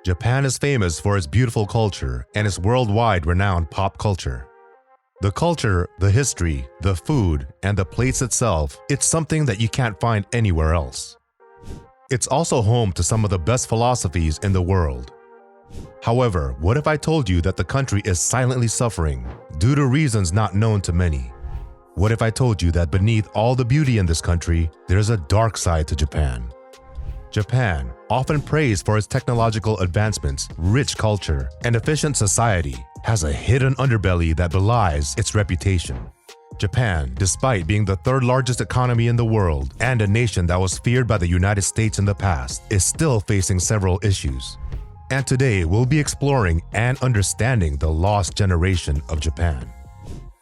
Japan is famous for its beautiful culture and its worldwide renowned pop culture. The culture, the history, the food, and the place itself, it's something that you can't find anywhere else. It's also home to some of the best philosophies in the world. However, what if I told you that the country is silently suffering due to reasons not known to many? What if I told you that beneath all the beauty in this country, there's a dark side to Japan? Japan, often praised for its technological advancements, rich culture, and efficient society, has a hidden underbelly that belies its reputation. Japan, despite being the third largest economy in the world and a nation that was feared by the United States in the past, is still facing several issues. And today we'll be exploring and understanding the lost generation of Japan.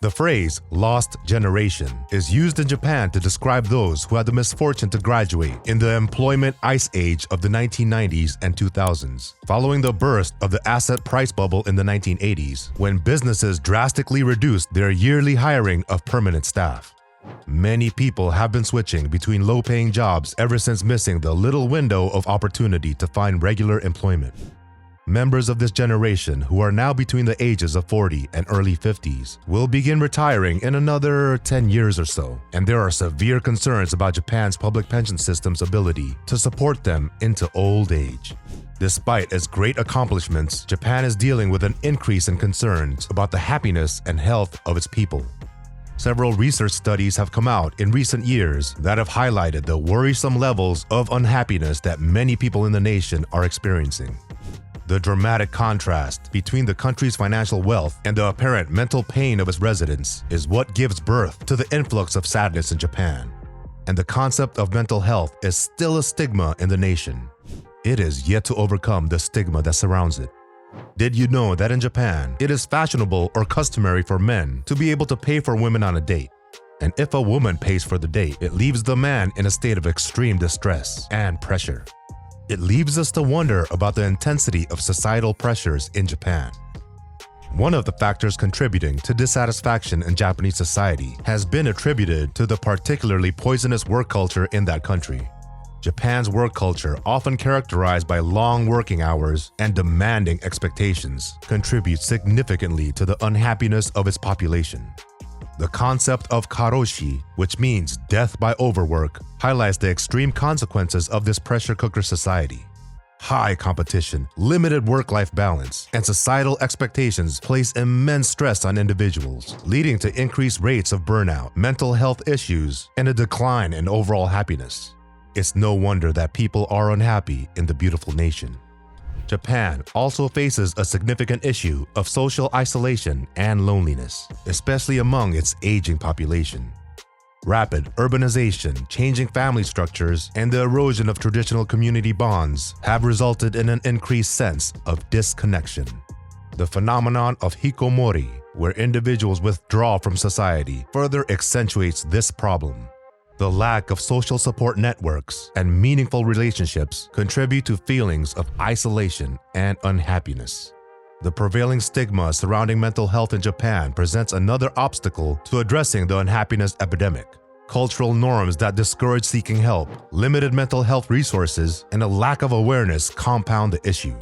The phrase "lost generation" is used in Japan to describe those who had the misfortune to graduate in the employment ice age of the 1990s and 2000s, following the burst of the asset price bubble in the 1980s, when businesses drastically reduced their yearly hiring of permanent staff. Many people have been switching between low-paying jobs ever since missing the little window of opportunity to find regular employment. Members of this generation, who are now between the ages of 40 and early 50s, will begin retiring in another 10 years or so, and there are severe concerns about Japan's public pension system's ability to support them into old age. Despite its great accomplishments, Japan is dealing with an increase in concerns about the happiness and health of its people. Several research studies have come out in recent years that have highlighted the worrisome levels of unhappiness that many people in the nation are experiencing. The dramatic contrast between the country's financial wealth and the apparent mental pain of its residents is what gives birth to the influx of sadness in Japan. And the concept of mental health is still a stigma in the nation. It is yet to overcome the stigma that surrounds it. Did you know that in Japan, it is fashionable or customary for men to be able to pay for women on a date? And if a woman pays for the date, it leaves the man in a state of extreme distress and pressure. It leaves us to wonder about the intensity of societal pressures in Japan. One of the factors contributing to dissatisfaction in Japanese society has been attributed to the particularly poisonous work culture in that country. Japan's work culture, often characterized by long working hours and demanding expectations, contributes significantly to the unhappiness of its population. The concept of karoshi, which means death by overwork, highlights the extreme consequences of this pressure cooker society. High competition, limited work-life balance, and societal expectations place immense stress on individuals, leading to increased rates of burnout, mental health issues, and a decline in overall happiness. It's no wonder that people are unhappy in the beautiful nation. Japan also faces a significant issue of social isolation and loneliness, especially among its aging population. Rapid urbanization, changing family structures, and the erosion of traditional community bonds have resulted in an increased sense of disconnection. The phenomenon of hikomori, where individuals withdraw from society, further accentuates this problem. The lack of social support networks and meaningful relationships contribute to feelings of isolation and unhappiness. The prevailing stigma surrounding mental health in Japan presents another obstacle to addressing the unhappiness epidemic. Cultural norms that discourage seeking help, limited mental health resources, and a lack of awareness compound the issue.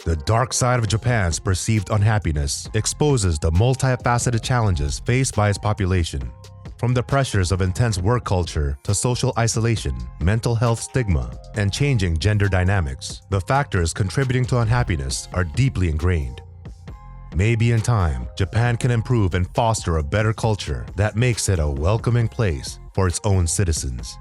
The dark side of Japan's perceived unhappiness exposes the multifaceted challenges faced by its population. From the pressures of intense work culture to social isolation, mental health stigma, and changing gender dynamics, the factors contributing to unhappiness are deeply ingrained. Maybe in time, Japan can improve and foster a better culture that makes it a welcoming place for its own citizens.